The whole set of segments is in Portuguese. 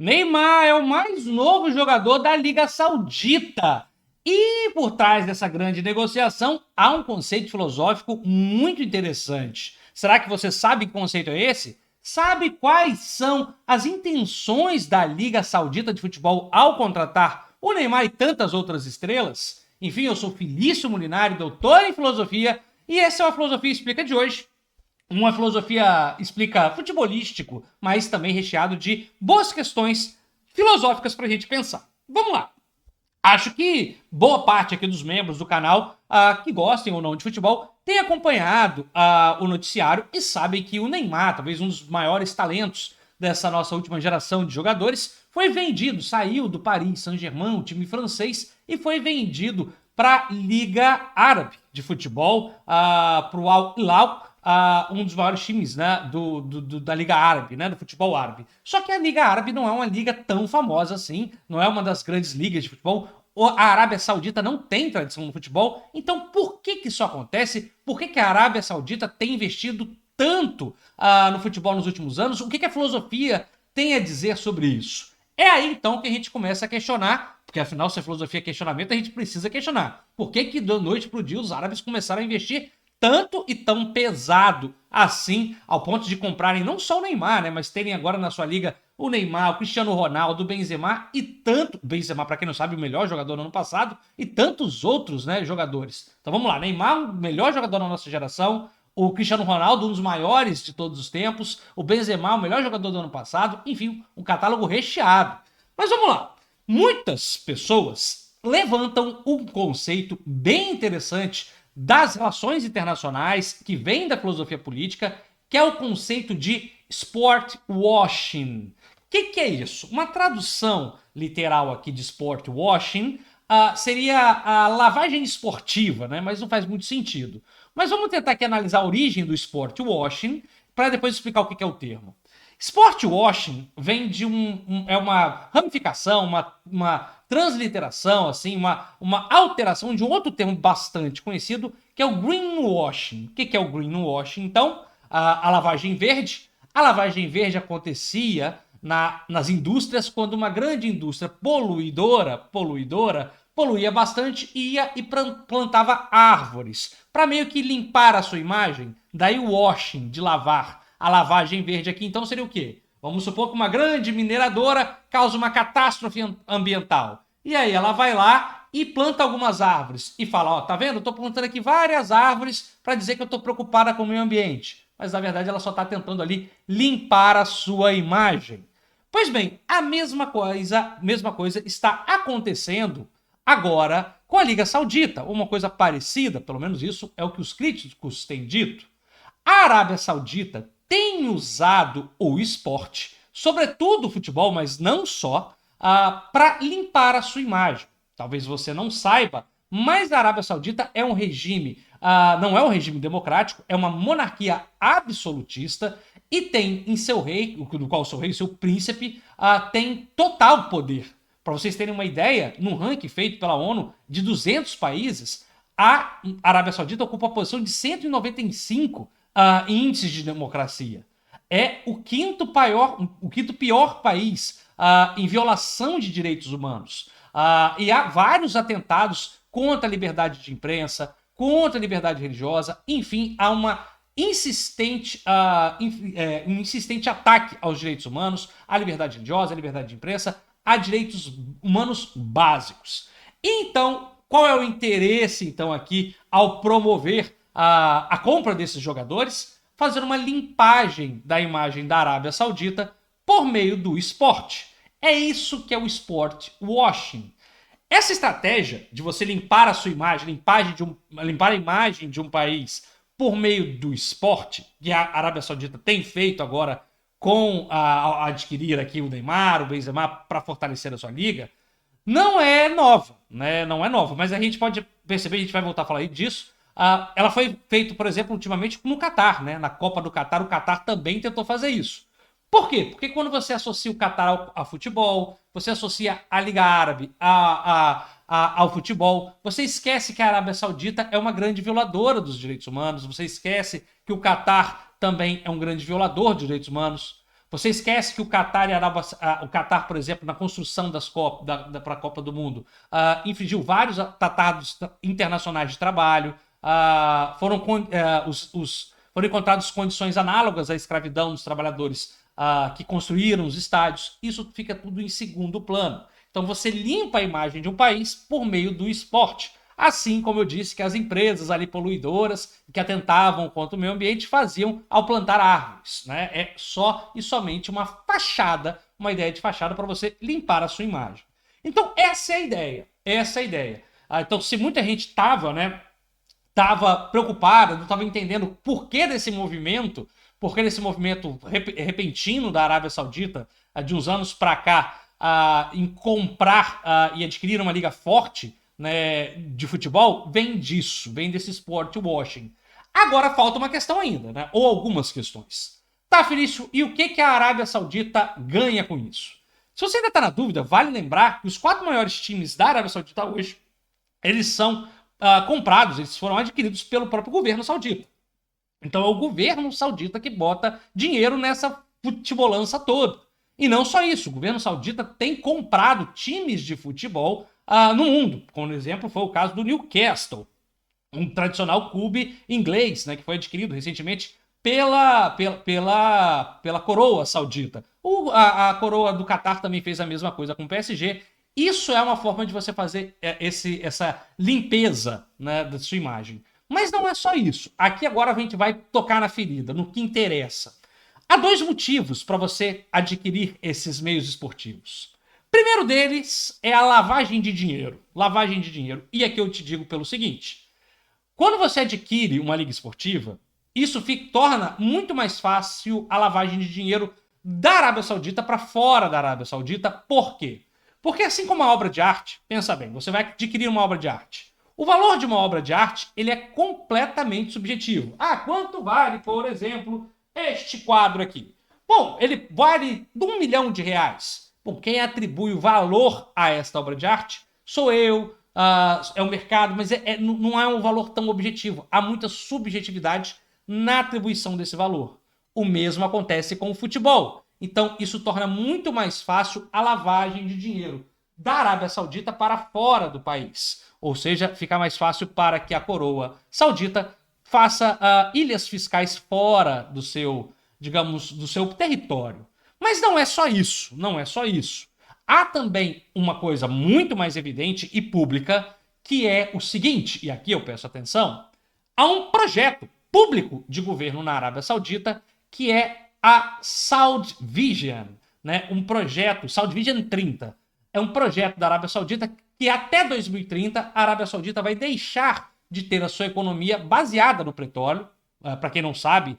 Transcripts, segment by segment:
Neymar é o mais novo jogador da Liga Saudita. E por trás dessa grande negociação há um conceito filosófico muito interessante. Será que você sabe que conceito é esse? Sabe quais são as intenções da Liga Saudita de Futebol ao contratar o Neymar e tantas outras estrelas? Enfim, eu sou Felício Molinari, doutor em filosofia, e essa é a Filosofia Explica de hoje. Uma filosofia explica futebolístico, mas também recheado de boas questões filosóficas para a gente pensar. Vamos lá. Acho que boa parte aqui dos membros do canal, que gostem ou não de futebol, tem acompanhado o noticiário e sabem que o Neymar, talvez um dos maiores talentos dessa nossa última geração de jogadores, foi vendido, saiu do Paris Saint-Germain, o time francês, e foi vendido para a Liga Árabe de Futebol, para o Al Hilal, um dos maiores times, né, da Liga Árabe, né, do futebol árabe. Só que a Liga Árabe não é uma liga tão famosa assim, não é uma das grandes ligas de futebol. A Arábia Saudita não tem tradição no futebol, então por que isso acontece? Por que a Arábia Saudita tem investido tanto no futebol nos últimos anos? O que a filosofia tem a dizer sobre isso? É aí então que a gente começa a questionar, porque afinal, se a filosofia é questionamento, a gente precisa questionar. Por que da noite para o dia os árabes começaram a investir tanto e tão pesado assim, ao ponto de comprarem não só o Neymar, né, mas terem agora na sua liga o Neymar, o Cristiano Ronaldo, o Benzema e tanto... Benzema, para quem não sabe, o melhor jogador do ano passado, e tantos outros, né, jogadores. Então vamos lá, Neymar, o melhor jogador da nossa geração, o Cristiano Ronaldo, um dos maiores de todos os tempos, o Benzema, o melhor jogador do ano passado, enfim, um catálogo recheado. Mas vamos lá, muitas pessoas levantam um conceito bem interessante das relações internacionais, que vem da filosofia política, que é o conceito de sport washing. O que é isso? Uma tradução literal aqui de sport washing seria a lavagem esportiva, né? Mas não faz muito sentido. Mas vamos tentar aqui analisar a origem do sport washing para depois explicar o que é o termo. Sport washing vem de é uma ramificação, uma transliteração, assim, uma alteração de um outro termo bastante conhecido, que é o greenwashing. O que é o greenwashing? Então, a lavagem verde. A lavagem verde acontecia nas indústrias quando uma grande indústria poluidora poluía bastante, ia e plantava árvores para meio que limpar a sua imagem. Daí o washing, de lavar. A lavagem verde aqui, então, seria o quê? Vamos supor que uma grande mineradora causa uma catástrofe ambiental. E aí ela vai lá e planta algumas árvores. E fala, ó, tá vendo? Eu tô plantando aqui várias árvores para dizer que eu tô preocupada com o meio ambiente. Mas, na verdade, ela só tá tentando ali limpar a sua imagem. Pois bem, a mesma coisa está acontecendo agora com a Liga Saudita. Uma coisa parecida, pelo menos isso é o que os críticos têm dito. A Arábia Saudita tem usado o esporte, sobretudo o futebol, mas não só, para limpar a sua imagem. Talvez você não saiba, mas a Arábia Saudita é um regime, não é um regime democrático, é uma monarquia absolutista e tem em seu rei, no qual o seu rei, o seu príncipe, tem total poder. Para vocês terem uma ideia, num ranking feito pela ONU de 200 países, a Arábia Saudita ocupa a posição de 195 índices de democracia. É o quinto pior país em violação de direitos humanos. E há vários atentados contra a liberdade de imprensa, contra a liberdade religiosa, enfim, há um insistente ataque aos direitos humanos, à liberdade religiosa, à liberdade de imprensa, a direitos humanos básicos. Então, qual é o interesse, então, aqui ao promover a compra desses jogadores? Fazer uma limpagem da imagem da Arábia Saudita por meio do esporte. É isso que é o sport washing. Essa estratégia de você limpar a sua imagem, limpar a imagem de um país por meio do esporte, que a Arábia Saudita tem feito agora com a adquirir aqui o Neymar, o Benzema, para fortalecer a sua liga, não é nova, né? Não é nova, mas a gente pode perceber, a gente vai voltar a falar disso. Ela foi feita, por exemplo, ultimamente no Catar, né? Na Copa do Catar, o Catar também tentou fazer isso. Por quê? Porque quando você associa o Catar ao futebol, você associa a Liga Árabe ao futebol, você esquece que a Arábia Saudita é uma grande violadora dos direitos humanos, você esquece que o Catar também é um grande violador de direitos humanos. Você esquece que o Catar, o Catar, por exemplo, na construção para a Copa do Mundo, infringiu vários tratados internacionais de trabalho, foram encontradas condições análogas à escravidão dos trabalhadores que construíram os estádios. Isso fica tudo em segundo plano. Então você limpa a imagem de um país por meio do esporte. Assim como eu disse que as empresas ali poluidoras que atentavam contra o meio ambiente faziam ao plantar árvores, né? É só e somente uma fachada, uma ideia de fachada para você limpar a sua imagem. Então essa é a ideia, essa é a ideia. Então se muita gente estava preocupada, não estava entendendo o porquê desse movimento, repentino da Arábia Saudita de uns anos para cá em comprar e adquirir uma liga forte, né, de futebol, vem disso, vem desse sport washing. Agora falta uma questão ainda, né, ou algumas questões. Tá, Felício, e o que a Arábia Saudita ganha com isso? Se você ainda está na dúvida, vale lembrar que os 4 maiores times da Arábia Saudita hoje, eles são comprados, eles foram adquiridos pelo próprio governo saudita. Então é o governo saudita que bota dinheiro nessa futebolança toda. E não só isso, o governo saudita tem comprado times de futebol no mundo. Como exemplo, foi o caso do Newcastle, um tradicional clube inglês, né, que foi adquirido recentemente pela coroa saudita. A coroa do Catar também fez a mesma coisa com o PSG. Isso é uma forma de você fazer essa limpeza, né, da sua imagem. Mas não é só isso. Aqui agora a gente vai tocar na ferida, no que interessa. Há 2 motivos para você adquirir esses meios esportivos. Primeiro deles é a lavagem de dinheiro. Lavagem de dinheiro. E aqui eu te digo pelo seguinte. Quando você adquire uma liga esportiva, isso torna muito mais fácil a lavagem de dinheiro da Arábia Saudita para fora da Arábia Saudita. Por quê? Porque assim como a obra de arte, pensa bem, você vai adquirir uma obra de arte. O valor de uma obra de arte, ele é completamente subjetivo. Quanto vale, por exemplo, este quadro aqui? Bom, ele vale R$1 milhão. Bom, quem atribui o valor a esta obra de arte sou eu, é o mercado, mas não é um valor tão objetivo. Há muita subjetividade na atribuição desse valor. O mesmo acontece com o futebol. Então, isso torna muito mais fácil a lavagem de dinheiro da Arábia Saudita para fora do país. Ou seja, fica mais fácil para que a coroa saudita faça ilhas fiscais fora do seu, digamos, do seu território. Mas não é só isso, não é só isso. Há também uma coisa muito mais evidente e pública, que é o seguinte, e aqui eu peço atenção, há um projeto público de governo na Arábia Saudita que é a Saudi Vision, né? Um projeto, Saudi Vision 30, é um projeto da Arábia Saudita que até 2030 a Arábia Saudita vai deixar de ter a sua economia baseada no petróleo. Para quem não sabe,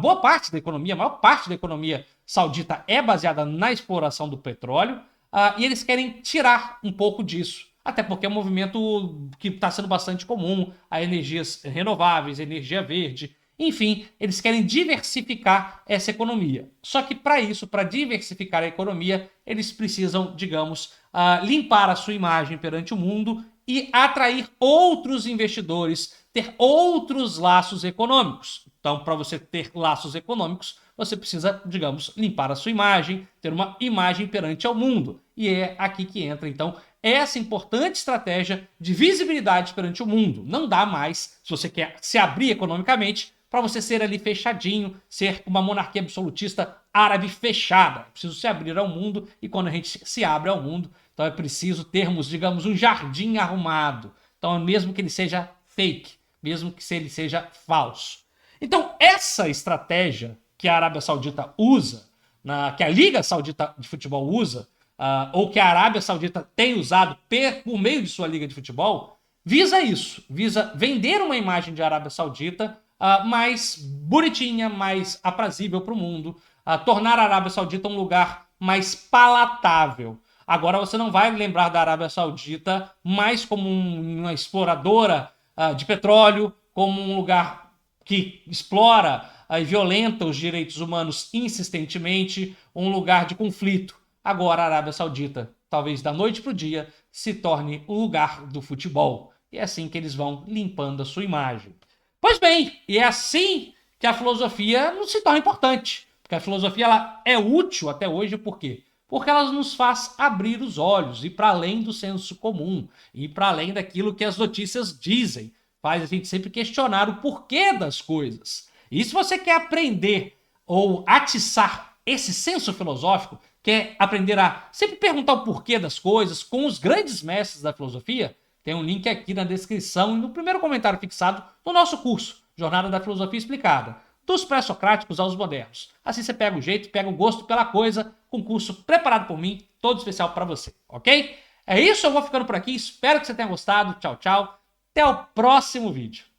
boa parte da economia, a maior parte da economia saudita é baseada na exploração do petróleo, e eles querem tirar um pouco disso. Até porque é um movimento que está sendo bastante comum, a energias renováveis, energia verde. Enfim, eles querem diversificar essa economia. Só que para isso, para diversificar a economia, eles precisam, digamos, limpar a sua imagem perante o mundo e atrair outros investidores, ter outros laços econômicos. Então, para você ter laços econômicos, você precisa, digamos, limpar a sua imagem, ter uma imagem perante ao mundo. E é aqui que entra, então, essa importante estratégia de visibilidade perante o mundo. Não dá mais, se você quer se abrir economicamente, para você ser ali fechadinho, ser uma monarquia absolutista árabe fechada. É preciso se abrir ao mundo, e quando a gente se abre ao mundo, então é preciso termos, digamos, um jardim arrumado. Então, mesmo que ele seja fake, mesmo que ele seja falso. Então, essa estratégia que a Arábia Saudita usa, que a Liga Saudita de Futebol usa, ou que a Arábia Saudita tem usado por meio de sua Liga de Futebol, visa isso, visa vender uma imagem de Arábia Saudita mais bonitinha, mais aprazível para o mundo, tornar a Arábia Saudita um lugar mais palatável. Agora você não vai lembrar da Arábia Saudita mais como uma exploradora de petróleo, como um lugar que explora e violenta os direitos humanos insistentemente, um lugar de conflito. Agora a Arábia Saudita, talvez da noite para o dia, se torne um lugar do futebol. E é assim que eles vão limpando a sua imagem. Pois bem, e é assim que a filosofia não se torna importante. Porque a filosofia ela é útil até hoje, por quê? Porque ela nos faz abrir os olhos, ir para além do senso comum, ir para além daquilo que as notícias dizem. Faz a gente sempre questionar o porquê das coisas. E se você quer aprender ou atiçar esse senso filosófico, quer aprender a sempre perguntar o porquê das coisas com os grandes mestres da filosofia, tem um link aqui na descrição e no primeiro comentário fixado no nosso curso, Jornada da Filosofia Explicada, dos pré-socráticos aos modernos. Assim você pega o jeito, pega o gosto pela coisa, com curso preparado por mim, todo especial para você, ok? É isso, eu vou ficando por aqui, espero que você tenha gostado, tchau, tchau, até o próximo vídeo.